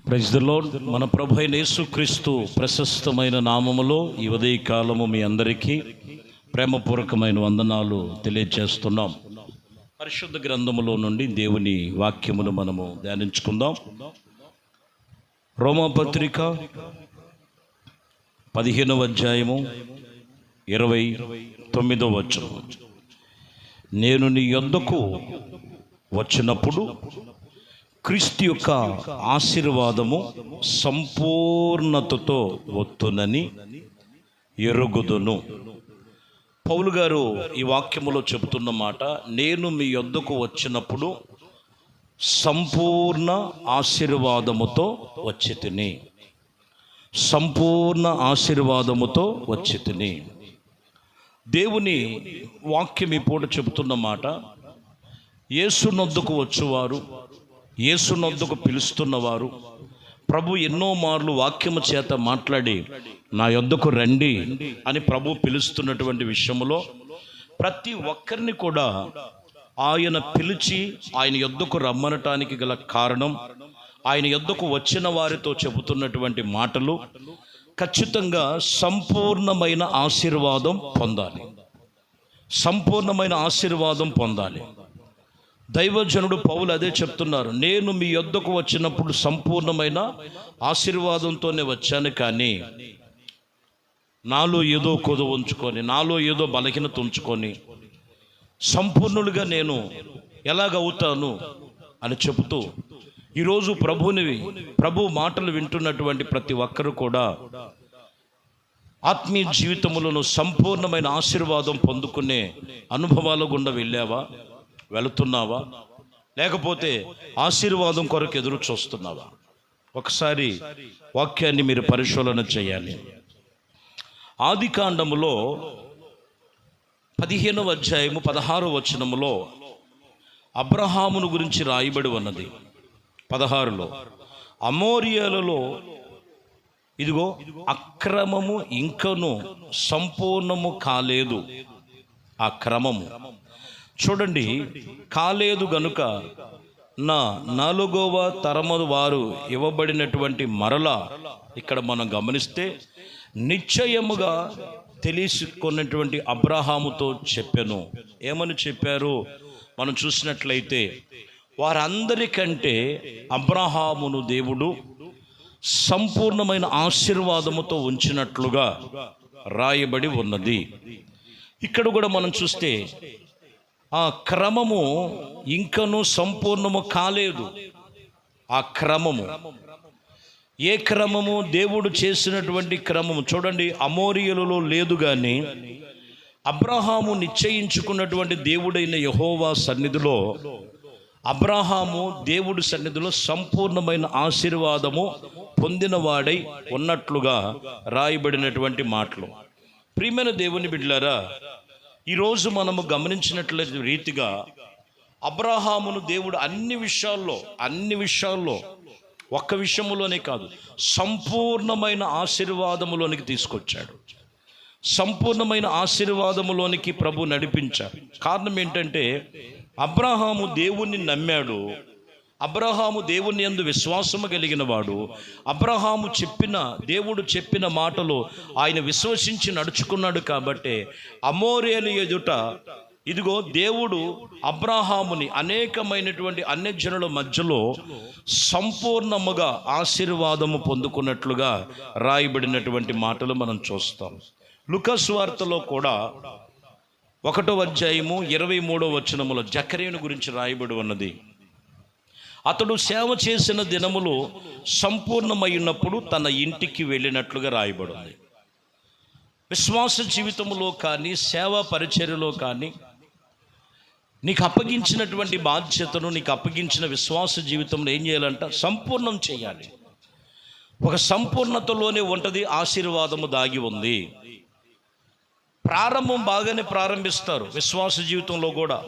Praise the lord. మన ప్రభు అయిన యేసుక్రీస్తు ప్రశస్తమైన నామములో ఈ ఉదయకాలము మీ అందరికీ ప్రేమపూర్వకమైన వందనాలు తెలియజేస్తున్నాం. పరిశుద్ధ గ్రంథములో నుండి దేవుని వాక్యమును మనము ధ్యానించుకుందాం. రోమాపత్రిక 15వ అధ్యాయము 29వ వచనం. నేను నీ యొద్దకు వచ్చినప్పుడు క్రీస్తు యొక్క ఆశీర్వాదము సంపూర్ణతతో వత్తునని ఎరుగుదును. పౌలు గారు ఈ వాక్యములో చెబుతున్న మాట, నేను మీ యొద్దకు వచ్చినప్పుడు సంపూర్ణ ఆశీర్వాదముతో వచ్చి తిని, సంపూర్ణ ఆశీర్వాదముతో వచ్చి తిని. దేవుని వాక్యం ఈ పూట చెబుతున్న మాట, యేసునొద్దకు వచ్చేవారు, యేసునొద్దకు పిలుస్తున్నవారు, ప్రభు ఎన్నో మార్లు వాక్యము చేత మాట్లాడి నా యొద్దకు రండి అని ప్రభు పిలుస్తున్నటువంటి విషయంలో ప్రతి ఒక్కరిని కూడా ఆయన పిలిచి ఆయన యొద్దకు రమ్మనటానికి గల కారణం, ఆయన యొద్దకు వచ్చిన వారితో చెబుతున్నటువంటి మాటలు ఖచ్చితంగా సంపూర్ణమైన ఆశీర్వాదం పొందాలి, సంపూర్ణమైన ఆశీర్వాదం పొందాలి. దైవజనుడు పౌలు అదే చెప్తున్నారు, నేను మీ యొద్దకు వచ్చినప్పుడు సంపూర్ణమైన ఆశీర్వాదంతోనే వచ్చాను, కానీ నాలో ఏదో కొదువు ఉంచుకొని, నాలో ఏదో బలహీనత ఉంచుకొని సంపూర్ణులుగా నేను ఎలాగవుతాను అని చెబుతూ ఈరోజు ప్రభు మాటలు వింటున్నటువంటి ప్రతి ఒక్కరు కూడా ఆత్మీయ జీవితంలో సంపూర్ణమైన ఆశీర్వాదం పొందుకునే అనుభవాల గుండా వెళ్ళావా, వెళుతున్నావా, లేకపోతే ఆశీర్వాదం కొరకు ఎదురు చూస్తున్నావా? ఒకసారి వాక్యాన్ని మీరు పరిశీలన చేయాలి. ఆదికాండములో 15వ అధ్యాయము 16వ వచనములో అబ్రహామును గురించి రాయబడి ఉన్నది. 16లో అమోరియలలో ఇదిగో అక్రమము ఇంకను సంపూర్ణము కాలేదు. ఆ క్రమము చూడండి, కాలేదు గనుక నా 4వ తరము వారు ఇవ్వబడినటువంటి మరల ఇక్కడ మనం గమనిస్తే నిశ్చయముగా తెలుసుకున్నటువంటి అబ్రహాముతో చెప్పాను. ఏమని చెప్పారు మనం చూసినట్లయితే, వారందరికంటే అబ్రహామును దేవుడు సంపూర్ణమైన ఆశీర్వాదముతో ఉంచినట్లుగా రాయబడి ఉన్నది. ఇక్కడ కూడా మనం చూస్తే ఆ క్రమము ఇంకనూ సంపూర్ణము కాలేదు. ఆ క్రమము ఏ క్రమము? దేవుడు చేసినటువంటి క్రమము చూడండి, అమోరియలలో లేదు, కానీ అబ్రహాము నిశ్చయించుకున్నటువంటి దేవుడైన యెహోవా సన్నిధిలో, అబ్రహాము దేవుడి సన్నిధిలో సంపూర్ణమైన ఆశీర్వాదము పొందినవాడై ఉన్నట్లుగా రాయబడినటువంటి మాటలు. ప్రియమైన దేవుని బిడ్డలారా, ఈరోజు మనము గమనించినట్లయితే రీతిగా అబ్రహామును దేవుడు అన్ని విషయాల్లో ఒక్క విషయంలోనే కాదు, సంపూర్ణమైన ఆశీర్వాదములోనికి తీసుకొచ్చాడు. సంపూర్ణమైన ఆశీర్వాదములోనికి ప్రభు నడిపించాడు. కారణం ఏంటంటే, అబ్రహాము దేవుణ్ణి నమ్మాడు, అబ్రహాము దేవుని యందు విశ్వాసము కలిగిన వాడు, దేవుడు చెప్పిన మాటలు ఆయన విశ్వసించి నడుచుకున్నాడు. కాబట్టి అమోరేలు ఎదుట ఇదిగో దేవుడు అబ్రహాముని అనేకమైనటువంటి అన్యజనుల మధ్యలో సంపూర్ణముగా ఆశీర్వాదము పొందుకున్నట్లుగా రాయబడినటువంటి మాటలు మనం చూస్తాం. లూకా సువార్తలో కూడా 1వ అధ్యాయము 23వ వచనములో జకరీయుని గురించి రాయబడి ఉన్నది. అతడు సేవ చేసిన దినములు సంపూర్ణమైనప్పుడు తన ఇంటికి వెళ్ళినట్లుగా రాయబడింది. విశ్వాస జీవితంలో కానీ, సేవా పరిచర్యలో కానీ, నీకు అప్పగించినటువంటి బాధ్యతను, నీకు అప్పగించిన విశ్వాస జీవితంలో ఏం చేయాలంట? సంపూర్ణం చేయాలి. ఒక సంపూర్ణతలోనే ఉంటుంది ఆశీర్వాదము దాగి ఉంది. ప్రారంభం బాగానే ప్రారంభిస్తారు, విశ్వాస జీవితంలో కూడా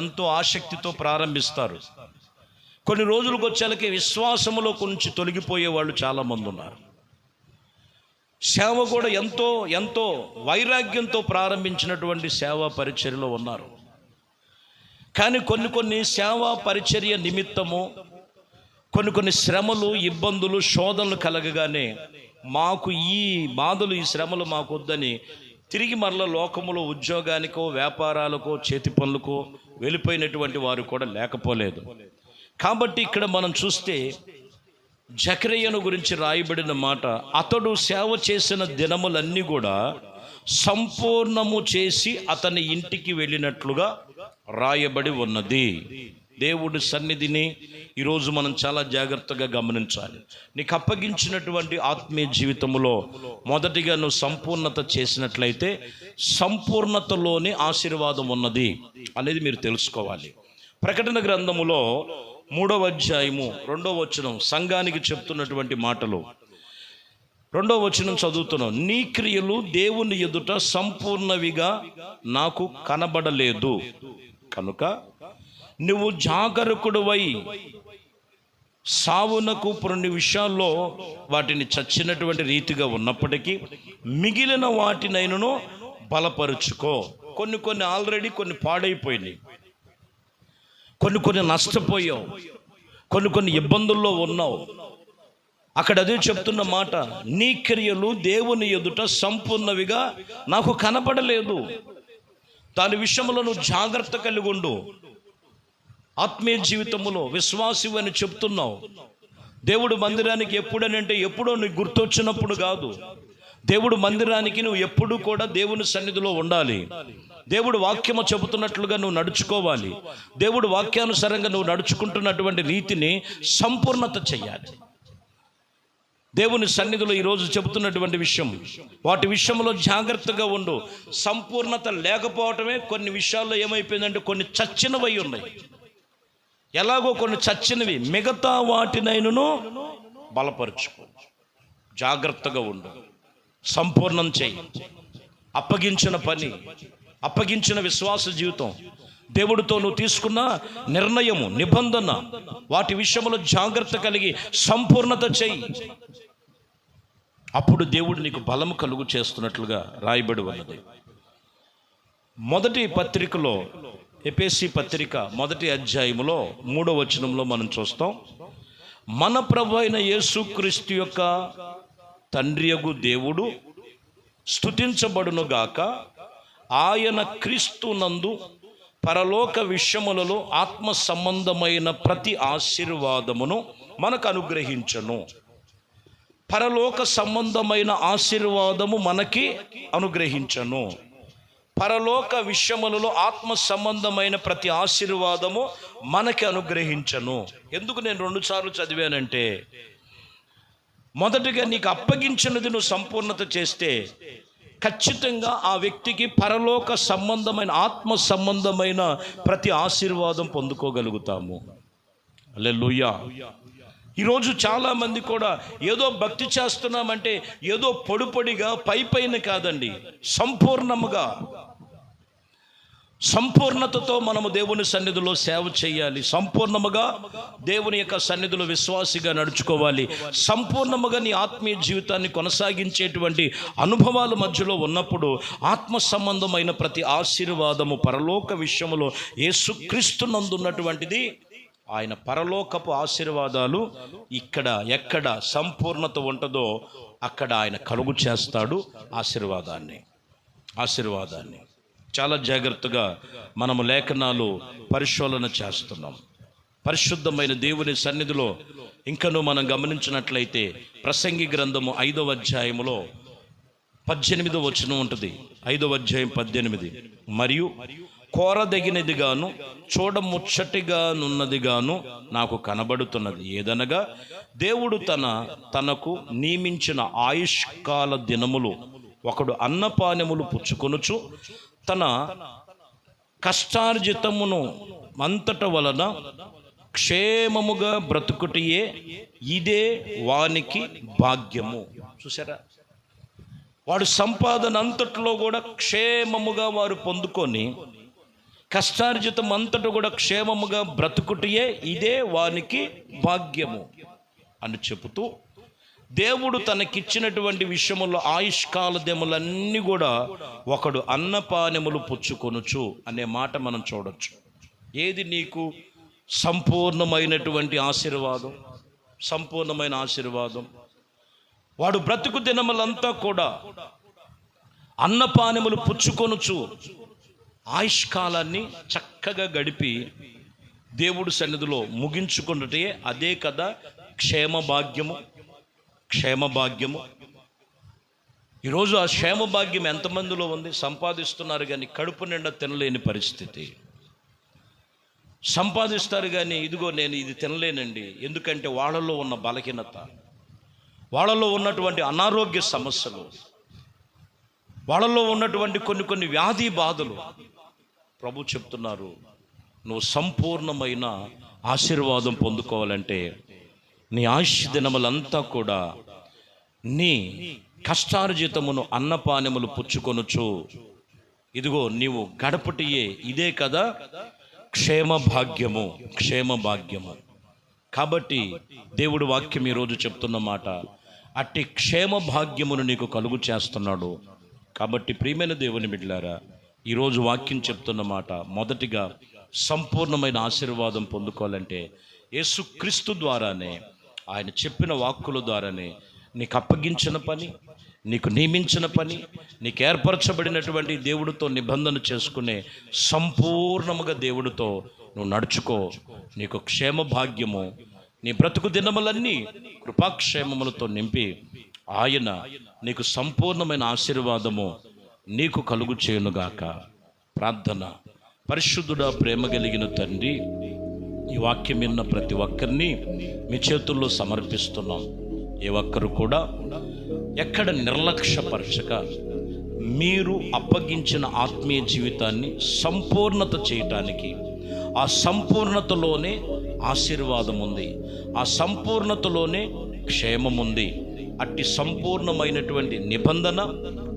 ఎంతో ఆసక్తితో ప్రారంభిస్తారు. కొన్ని రోజులకు వచ్చేలకి విశ్వాసములో కొంచెం తొలగిపోయే వాళ్ళు చాలామంది ఉన్నారు. సేవ కూడా ఎంతో వైరాగ్యంతో ప్రారంభించినటువంటి సేవా పరిచర్యలో ఉన్నారు. కానీ కొన్ని సేవా పరిచర్య నిమిత్తము కొన్ని శ్రమలు, ఇబ్బందులు, శోధనలు కలగగానే మాకు ఈ బాధలు, ఈ శ్రమలు మాకు వద్దని తిరిగి మరల లోకములో ఉద్యోగానికో, వ్యాపారాలకో, చేతి పనులకో వెళ్ళిపోయినటువంటి వారు కూడా లేకపోలేదు. కాబట్టి ఇక్కడ మనం చూస్తే జకరియను గురించి రాయబడిన మాట, అతడు సేవ చేసిన దినములన్నీ కూడా సంపూర్ణము చేసి అతని ఇంటికి వెళ్ళినట్లుగా రాయబడి ఉన్నది. దేవుడి సన్నిధిని ఈరోజు మనం చాలా జాగ్రత్తగా గమనించాలి. నీకు అప్పగించినటువంటి ఆత్మీయ జీవితంలో మొదటిగా నువ్వు సంపూర్ణత చేసినట్లయితే సంపూర్ణతలోనే ఆశీర్వాదం ఉన్నది అనేది మీరు తెలుసుకోవాలి. ప్రకటన గ్రంథములో 3వ అధ్యాయము 2వ వచనం సంఘానికి చెప్తున్నటువంటి మాటలు. 2వ వచనం చదువుతున్నాం. నీ క్రియలు దేవుని ఎదుట సంపూర్ణవిగా నాకు కనబడలేదు కనుక నువ్వు జాగరూకుడువై సావునకు కొన్ని విషయాల్లో వాటిని చచ్చినటువంటి రీతిగా ఉన్నప్పటికీ మిగిలిన వాటినైనను బలపరుచుకో. కొన్ని ఆల్రెడీ కొన్ని పాడైపోయినాయి, కొన్ని నష్టపోయావు, కొన్ని ఇబ్బందుల్లో ఉన్నావు. అక్కడ అదే చెప్తున్న మాట, నీ క్రియలు దేవుని ఎదుట సంపూర్ణవిగా నాకు కనపడలేదు. దాని విషయంలో నువ్వు జాగ్రత్త కలిగి ఉండు. ఆత్మీయ జీవితంలో విశ్వాసివి అని చెప్తున్నావు. దేవుడు మందిరానికి ఎప్పుడనంటే ఎప్పుడో నీకు గుర్తొచ్చినప్పుడు కాదు. దేవుడు మందిరానికి నువ్వు ఎప్పుడు కూడా దేవుని సన్నిధిలో ఉండాలి. దేవుడు వాక్యము చెబుతున్నట్లుగా నువ్వు నడుచుకోవాలి. దేవుడు వాక్యానుసారంగా నువ్వు నడుచుకుంటున్నటువంటి రీతిని సంపూర్ణత చెయ్యాలి. దేవుని సన్నిధిలో ఈరోజు చెబుతున్నటువంటి విషయం, వాటి విషయంలో జాగ్రత్తగా ఉండు. సంపూర్ణత లేకపోవటమే కొన్ని విషయాల్లో ఏమైపోయిందంటే కొన్ని చచ్చినవై ఉన్నాయి. ఎలాగో కొన్ని చచ్చినవి, మిగతా వాటినైనను బలపరుచుకో. జాగ్రత్తగా ఉండు, సంపూర్ణం చేయి. అప్పగించిన పని, అప్పగించిన విశ్వాస జీవితం, దేవుడితో నువ్వు తీసుకున్న నిర్ణయము, నిబంధన, వాటి విషయంలో జాగ్రత్త కలిగి సంపూర్ణత చేయి. అప్పుడు దేవుడు నీకు బలము కలుగు చేస్తున్నట్లుగా రాయబడి ఉన్నది. మొదటి పత్రికలో, ఎఫెసీ పత్రిక 1వ అధ్యాయములో 3వ వచనంలో మనం చూస్తాం, మన ప్రభు అయిన యేసుక్రీస్తు యొక్క తండ్రియగు దేవుడు స్తుతించబడునుగాక. ఆయన క్రీస్తునందు పరలోక విషయములలో ఆత్మ సంబంధమైన ప్రతి ఆశీర్వాదమును మనకు అనుగ్రహించను. పరలోక సంబంధమైన ఆశీర్వాదము మనకి అనుగ్రహించను. పరలోక విషయములలో ఆత్మ సంబంధమైన ప్రతి ఆశీర్వాదము మనకి అనుగ్రహించను. ఎందుకు నేను 2 సార్లు చదివానంటే, మొదటిగా నీకు అప్పగించినది నువ్వు సంపూర్ణత చేస్తే ఖచ్చితంగా ఆ వ్యక్తికి పరలోక సంబంధమైన, ఆత్మ సంబంధమైన ప్రతి ఆశీర్వాదం పొందుకోగలుగుతాము. హల్లెలూయా. ఈరోజు చాలామంది కూడా ఏదో భక్తి చేస్తున్నామంటే ఏదో పొడిగా పైన కాదండి, సంపూర్ణముగా, సంపూర్ణతతో మనము దేవుని సన్నిధిలో సేవ చేయాలి. సంపూర్ణముగా దేవుని యొక్క సన్నిధిలో విశ్వాసిగా నడుచుకోవాలి. సంపూర్ణముగా నీ ఆత్మీయ జీవితాన్ని కొనసాగించేటువంటి అనుభవాల మధ్యలో ఉన్నప్పుడు ఆత్మ సంబంధమైన ప్రతి ఆశీర్వాదము పరలోక విషయములో యేసుక్రీస్తునందున్నటువంటిది, ఆయన పరలోకపు ఆశీర్వాదాలు ఇక్కడ ఎక్కడ సంపూర్ణత ఉంటుందో అక్కడ ఆయన కలుగు చేస్తాడు ఆశీర్వాదాన్ని. చాలా జాగ్రత్తగా మనము లేఖనాలు పరిశోధన చేస్తున్నాం. పరిశుద్ధమైన దేవుని సన్నిధిలో ఇంకనూ మనం గమనించినట్లయితే ప్రసంగి గ్రంథము 5వ అధ్యాయములో 18వ వచనం ఉంటుంది. 5వ అధ్యాయం 18. మరియు కోరదగినదిగాను చూడముచ్చటిగానున్నదిగాను నాకు కనబడుతున్నది ఏదనగా, దేవుడు తనకు నియమించిన ఆయుష్కాల దినములు ఒకడు అన్నపానములు పుచ్చుకొనుచు తన కష్టార్జితమును అంతట వలన క్షేమముగా బ్రతుకుటియే ఇదే వానికి భాగ్యము. చూసారా, వాడు సంపాదన అంతట్లో కూడా క్షేమముగా వారు పొందుకొని కష్టార్జితం అంతటా కూడా క్షేమముగా బ్రతుకుటియే ఇదే వానికి భాగ్యము అని చెబుతూ, దేవుడు తనకిచ్చినటువంటి విషయములో ఆయుష్కాల దెములన్నీ కూడా ఒకడు అన్నపానములు పుచ్చుకొనుచు అనే మాట మనం చూడొచ్చు. ఏది నీకు సంపూర్ణమైనటువంటి ఆశీర్వాదం? సంపూర్ణమైన ఆశీర్వాదం. వాడు బ్రతుకు దినములంతా కూడా అన్నపానములు పుచ్చుకొనుచు ఆయుష్కాలాన్ని చక్కగా గడిపి దేవుడి సన్నిధిలో ముగించుకున్నటే అదే కదా క్షేమభాగ్యము. క్షేమభాగ్యము. ఈరోజు ఆ క్షేమభాగ్యం ఎంతమందిలో ఉంది? సంపాదిస్తున్నారు కానీ కడుపు నిండా తినలేని పరిస్థితి. సంపాదిస్తారు కానీ ఇదిగో నేను ఇది తినలేనండి. ఎందుకంటే వాళ్ళలో ఉన్న బలహీనత, వాళ్ళలో ఉన్నటువంటి అనారోగ్య సమస్యలు, వాళ్ళలో ఉన్నటువంటి కొన్ని వ్యాధి బాధలు. ప్రభు చెప్తున్నారు, నువ్వు సంపూర్ణమైన ఆశీర్వాదం పొందుకోవాలంటే నీ ఆయుష్ దినములంతా కూడా నీ కష్టార్జితమును అన్నపానములు పుచ్చుకొనుచు ఇదిగో నీవు గడపటియే ఇదే కదా క్షేమభాగ్యము. క్షేమభాగ్యము. కాబట్టి దేవుడి వాక్యం ఈరోజు చెప్తున్న మాట, అట్టి క్షేమభాగ్యమును నీకు కలుగు చేస్తున్నాడు. కాబట్టి ప్రియమైన దేవుని బిడ్డలారా, ఈరోజు వాక్యం చెప్తున్న మాట, మొదటిగా సంపూర్ణమైన ఆశీర్వాదం పొందుకోవాలంటే యేసుక్రీస్తు ద్వారానే, ఆయన చెప్పిన వాక్కుల ద్వారానే, నీకు అప్పగించిన పని, నీకు నియమించిన పని, నీకు ఏర్పరచబడినటువంటి దేవుడితో నిబంధన చేసుకునే సంపూర్ణముగా దేవుడితో నువ్వు నడుచుకో. నీకు క్షేమ భాగ్యము, నీ బ్రతుకు దినములన్నీ కృపాక్షేమములతో నింపి ఆయన నీకు సంపూర్ణమైన ఆశీర్వాదము నీకు కలుగు చేయునుగాక. ప్రార్థన. పరిశుద్ధుడా, ప్రేమ కలిగిన తండ్రి, ఈ వాక్యం విన్న ప్రతి ఒక్కరిని మీ చేతుల్లో సమర్పిస్తున్నాం. ఏ ఒక్కరు కూడా ఎక్కడ నిర్లక్ష్యపరచక మీరు అప్పగించిన ఆత్మీయ జీవితాన్ని సంపూర్ణత చేయటానికి, ఆ సంపూర్ణతలోనే ఆశీర్వాదం ఉంది, ఆ సంపూర్ణతలోనే క్షేమం ఉంది. అట్టి సంపూర్ణమైనటువంటి నిబంధన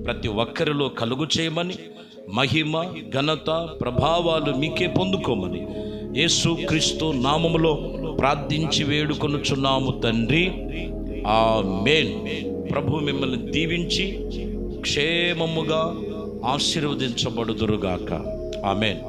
ప్రతి ఒక్కరిలో కలుగు చేయమని, మహిమ ఘనత ప్రభావాలు మీకే పొందుకోమని యేసుక్రీస్తు నామములో ప్రార్థించి వేడుకొనుచున్నాము తండ్రి. ఆమేన్. ప్రభు మిమ్మల్ని దీవించి క్షేమముగా ఆశీర్వదించబడుదురుగాక. ఆమేన్.